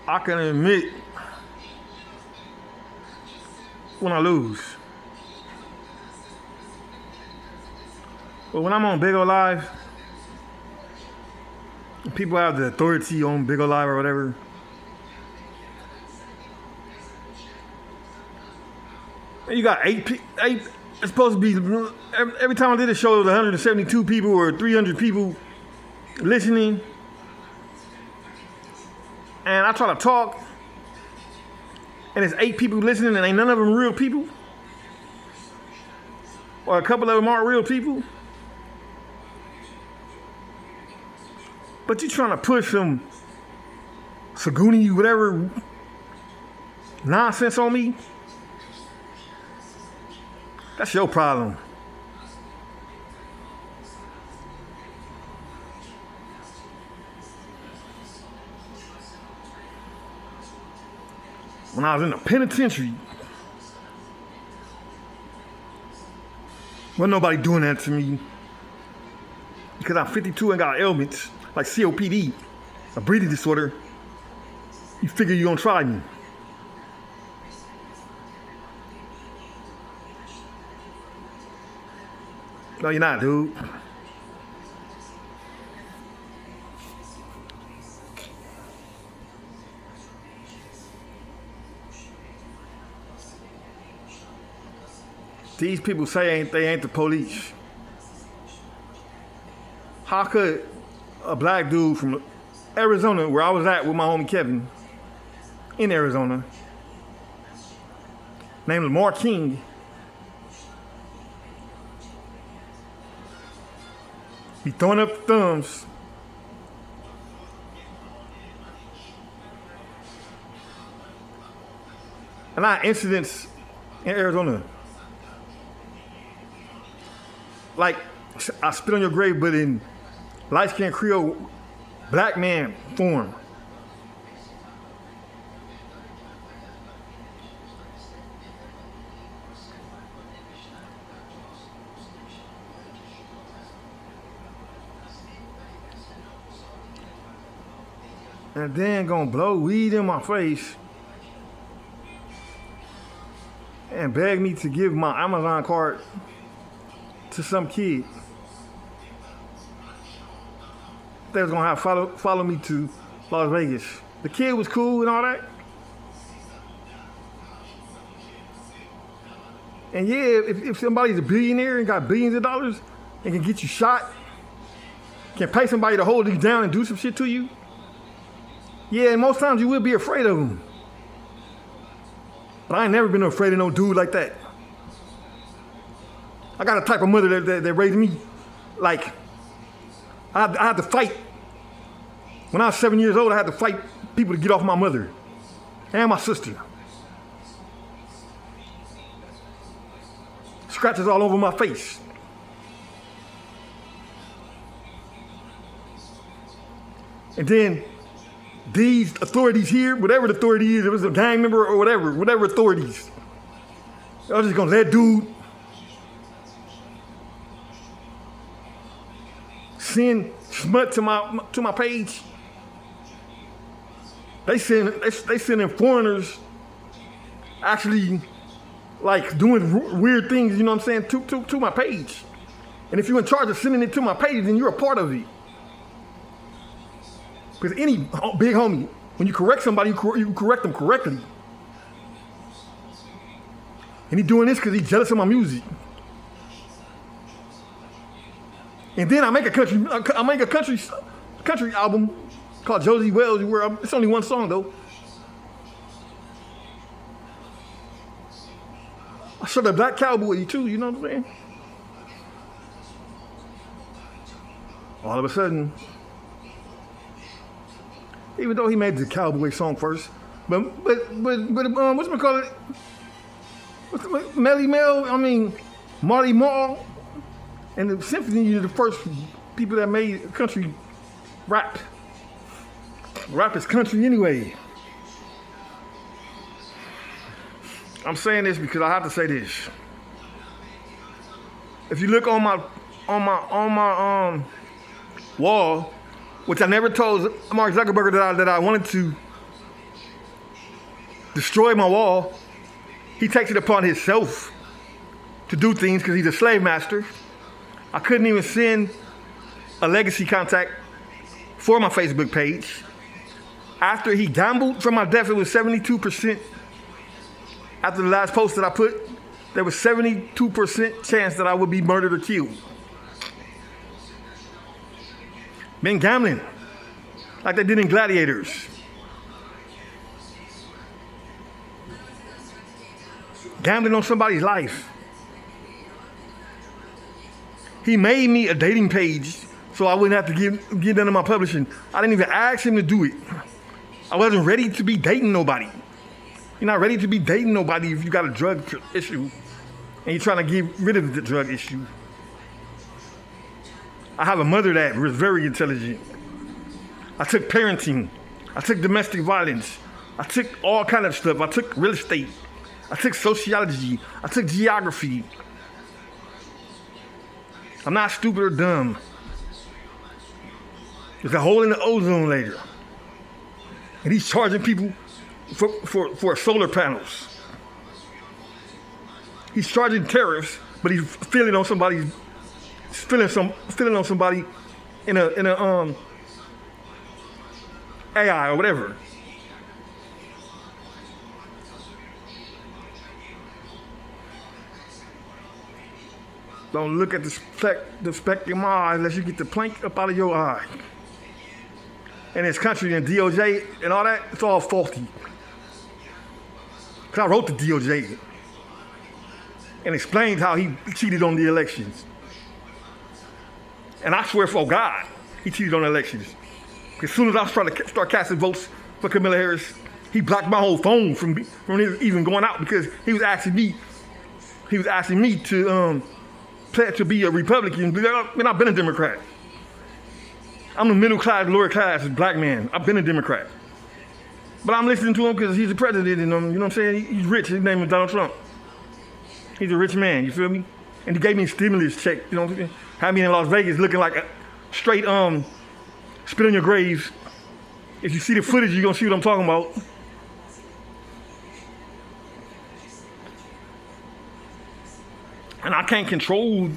I can admit when I lose. But when I'm on Big O Live, people have the authority on Big O Live or whatever. And you got eight. It's supposed to be, every time I did a show, it was 172 people or 300 people listening. And I try to talk, and there's 8 people listening, and ain't none of them real people. Or a couple of them aren't real people. But you trying to push some Saguni, whatever, nonsense on me? That's your problem. When I was in the penitentiary, wasn't nobody doing that to me. Because I'm 52 and got ailments like COPD, a breathing disorder. You figure you gonna try me. No, you're not, dude. These people say they ain't the police. How could a black dude from Arizona, where I was at with my homie Kevin, in Arizona, named Lamar King, be throwing up thumbs and not incidents in Arizona? Like, I spit on your grave, but in light-skinned Creole black man form. And then gonna blow weed in my face and beg me to give my Amazon card to some kid. They was gonna have follow me to Las Vegas. The kid was cool and all that. And yeah, if somebody's a billionaire and got billions of dollars and can get you shot, can pay somebody to hold you down and do some shit to you, yeah, and most times you will be afraid of them. But I ain't never been afraid of no dude like that. I got a type of mother that raised me like, I had to fight. When I was 7 years old, I had to fight people to get off my mother and my sister. Scratches all over my face. And then these authorities here, whatever the authority is, if it was a gang member or whatever authorities, I was just gonna let dude send smut to my page. They sending foreigners actually like doing weird things, you know what I'm saying, to my page. And if you're in charge of sending it to my page, then you're a part of it. Because any big homie, when you correct somebody, you correct them correctly. And he's doing this because he's jealous of my music. And then I make a country album called Josie Wells. It's only one song though. I showed a black cowboy too, you know what I'm saying? All of a sudden, even though he made the cowboy song first, but what's it called? Melly Mel, Marty Marl, and the Symphony are the first people that made country rap. Rap is country anyway. I'm saying this because I have to say this. If you look on my wall, which I never told Mark Zuckerberg that I wanted to destroy my wall. He takes it upon himself to do things because he's a slave master. I couldn't even send a legacy contact for my Facebook page. After he gambled for my death, it was 72%. After the last post that I put, there was 72% chance that I would be murdered or killed. Been gambling like they did in Gladiators. Gambling on somebody's life. He made me a dating page so I wouldn't have to give none of my publishing. I didn't even ask him to do it. I wasn't ready to be dating nobody. You're not ready to be dating nobody if you got a drug issue and you're trying to get rid of the drug issue. I have a mother that was very intelligent. I took parenting. I took domestic violence. I took all kind of stuff. I took real estate. I took sociology. I took geography. I'm not stupid or dumb. There's a hole in the ozone layer. And he's charging people for solar panels. He's charging tariffs, but he's feeling on somebody in a AI or whatever. Don't look at the speck in my eye unless you get the plank up out of your eye. And this country and DOJ and all that, it's all faulty. Because I wrote the DOJ and explained how he cheated on the elections. And I swear for God, he cheated on the elections. As soon as I was trying to start casting votes for Kamala Harris, he blocked my whole phone from even going out because he was asking me to pledge to be a Republican. Man, I've been a Democrat. I'm a middle class, lower class black man. I've been a Democrat. But I'm listening to him because he's the president and you know what I'm saying? He's rich. His name is Donald Trump. He's a rich man, you feel me? And he gave me a stimulus check, you know what I'm saying? Had me in Las Vegas looking like a straight spit on your grave. If you see the footage, you're gonna see what I'm talking about. And I can't control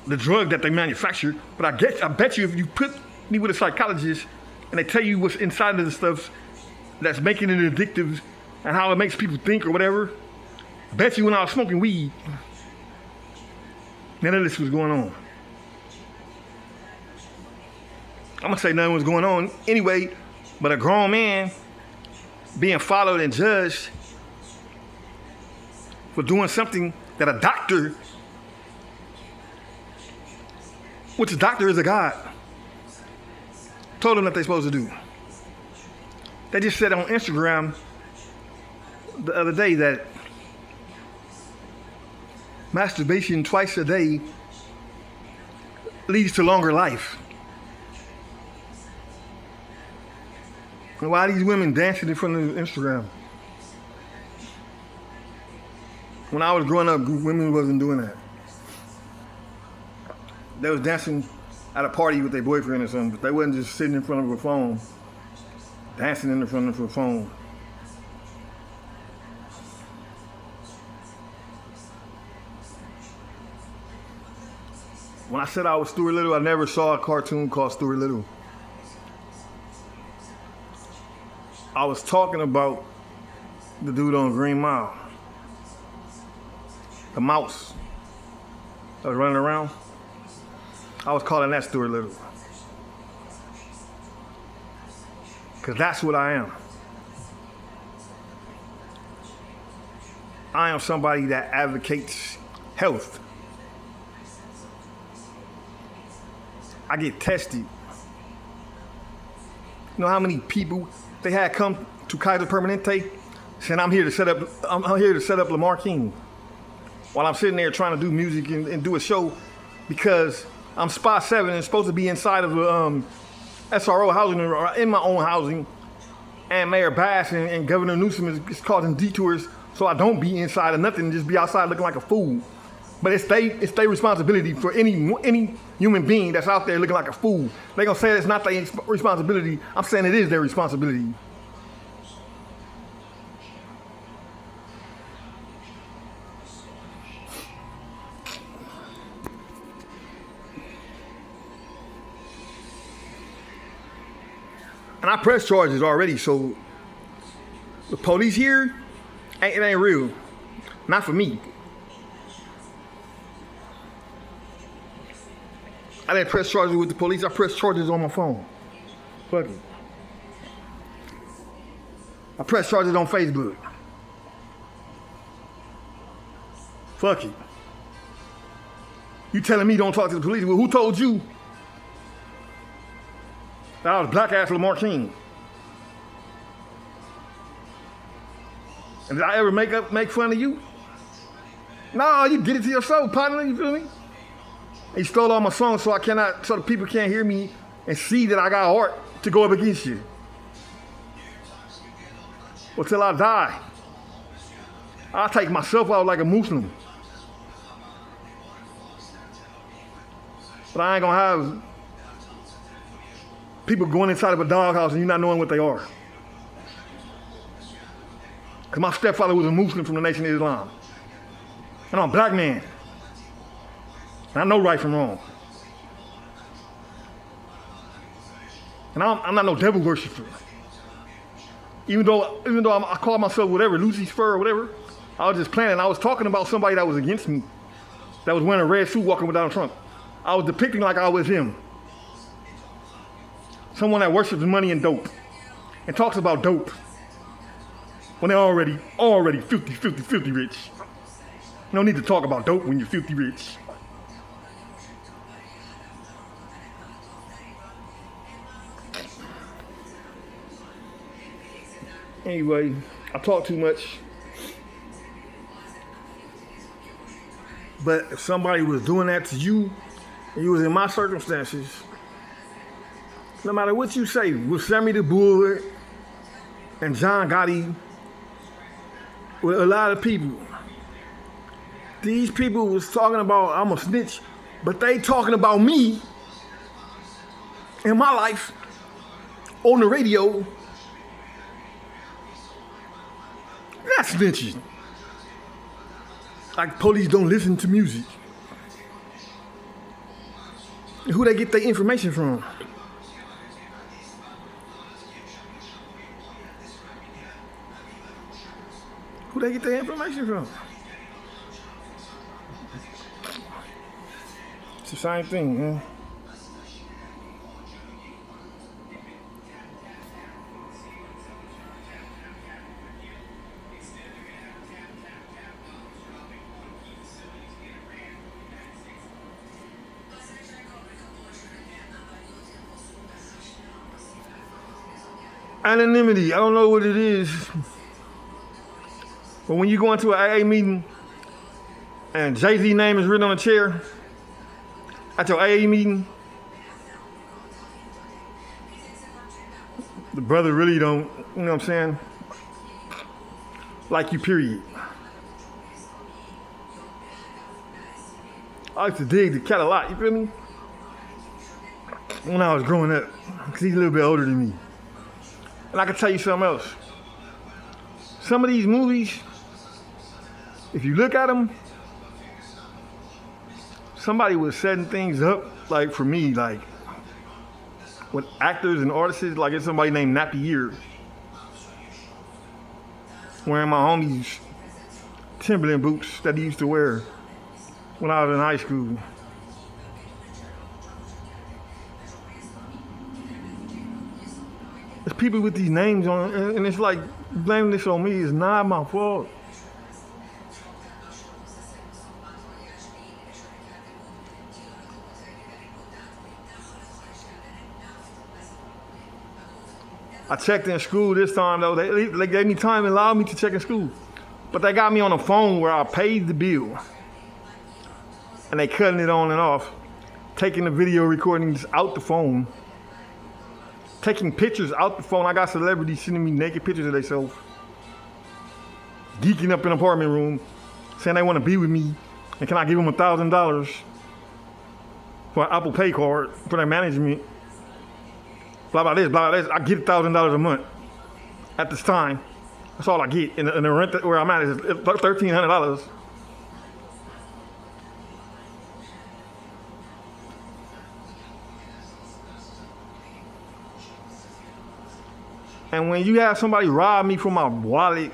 the drug that they manufacture, but I bet you if you put me with a psychologist and they tell you what's inside of the stuff that's making it addictive and how it makes people think or whatever, I bet you when I was smoking weed, none of this was going on. I'm gonna say nothing was going on anyway, but a grown man being followed and judged for doing something that a doctor, which a doctor is a god, told them that they're supposed to do. They just said on Instagram the other day that masturbation twice a day leads to longer life. And why are these women dancing in front of Instagram? When I was growing up, women wasn't doing that. They was dancing at a party with their boyfriend or something, but they wasn't just sitting in front of a phone, dancing in front of a phone. When I said I was Stuart Little, I never saw a cartoon called Stuart Little. I was talking about the dude on Green Mile. The mouse that was running around. I was calling that Stuart Little. Because that's what I am. I am somebody that advocates health. I get tested. You know how many people they had come to Kaiser Permanente saying I'm here to set up Lamar King while I'm sitting there trying to do music and do a show because I'm Spot 7 and supposed to be inside of SRO housing or in my own housing, and Mayor Bass and Governor Newsom is causing detours so I don't be inside of nothing, just be outside looking like a fool. But it's their responsibility for any human being that's out there looking like a fool. They gonna say it's not their responsibility. I'm saying it is their responsibility. And I pressed charges already, so the police here, it ain't real. Not for me. I didn't press charges with the police. I pressed charges on my phone. Fuck it. I pressed charges on Facebook. Fuck it. You telling me don't talk to the police? Well, who told you that I was black ass Lamar King? And did I ever make fun of you? No, you did it to yourself, partner. You feel me? You stole all my songs so the people can't hear me and see that I got heart to go up against you. Well, till I die, I'll take myself out like a Muslim. But I ain't gonna have people going inside of a doghouse and you not knowing what they are. Because my stepfather was a Muslim from the Nation of Islam. And I'm a black man. And I know right from wrong. And I'm not no devil worshiper. Even though I call myself whatever, Lucifer or whatever, I was just playing. And I was talking about somebody that was against me, that was wearing a red suit walking with Donald Trump. I was depicting like I was him. Someone that worships money and dope and talks about dope when they're already filthy rich. You don't need to talk about dope when you're filthy rich. Anyway, I talk too much. But if somebody was doing that to you, and you was in my circumstances, no matter what you say, with Sammy the Bull and John Gotti, with a lot of people, these people was talking about I'm a snitch, but they talking about me in my life on the radio. That's snitching. Like police don't listen to music. Who they get their information from? Who they get their information from? It's the same thing, man. Anonymity, I don't know what it is. But when you go into an AA meeting and Jay-Z's name is written on a chair at your AA meeting, the brother really don't, you know what I'm saying, like you, period. I used to dig the cat a lot, you feel me? When I was growing up, because he's a little bit older than me. And I can tell you something else. Some of these movies, if you look at them, somebody was setting things up, like for me, like with actors and artists, like it's somebody named Nappy Ear wearing my homie's Timberland boots that he used to wear when I was in high school. There's people with these names on it, and it's like, blaming this on me is not my fault. I checked in school this time, though. They gave me time and allowed me to check in school. But they got me on a phone where I paid the bill. And they cutting it on and off, taking the video recordings out the phone, taking pictures out the phone. I got celebrities sending me naked pictures of themselves, geeking up in an apartment room, saying they want to be with me, and can I give them $1,000 for an Apple Pay card for their management? Blah, blah, this, blah, blah, this. I get $1,000 a month at this time. That's all I get. And the rent where I'm at is $1,300. And when you have somebody rob me from my wallet,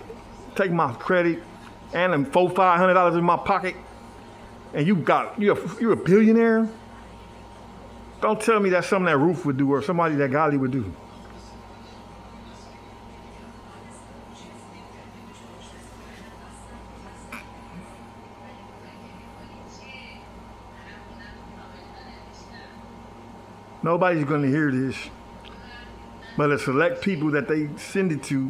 take my credit, and them $500 in my pocket, and you're a billionaire, don't tell me that's something that Ruth would do or somebody that Gotti would do. Nobody's going to hear this, but a select people that they send it to.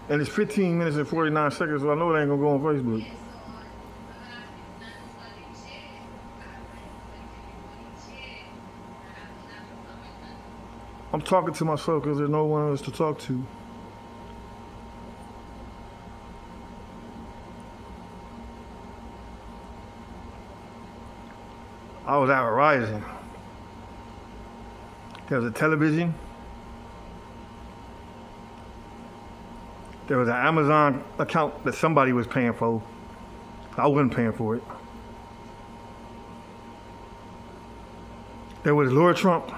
And it's 15 minutes and 49 seconds, so I know it ain't going to go on Facebook. I'm talking to myself because there's no one else to talk to. I was out Verizon. There was a television. There was an Amazon account that somebody was paying for. I wasn't paying for it. There was Laura Trump.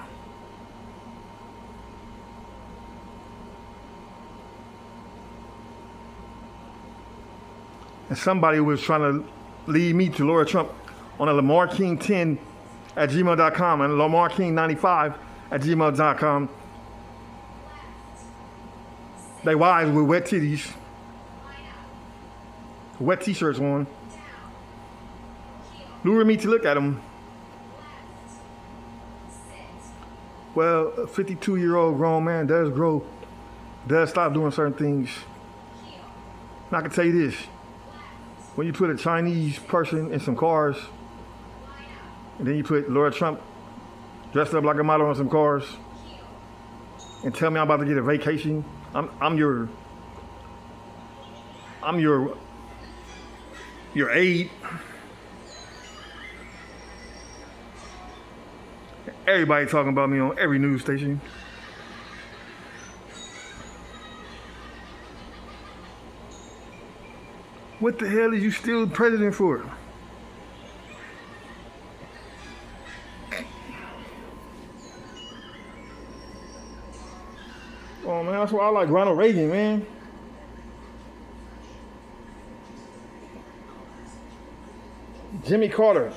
And somebody was trying to lead me to Laura Trump on a LamarKing10 at gmail.com and LamarKing95 at gmail.com. They wives with wet titties, wet t-shirts on, luring me to look at them. Well, a 52-year-old grown man does stop doing certain things. And I can tell you this, when you put a Chinese person in some cars, and then you put Laura Trump dressed up like a model on some cars, and tell me I'm about to get a vacation, I'm your aide. Everybody talking about me on every news station. What the hell is you still president for? Oh man, that's why I like Ronald Reagan, man. Jimmy Carter.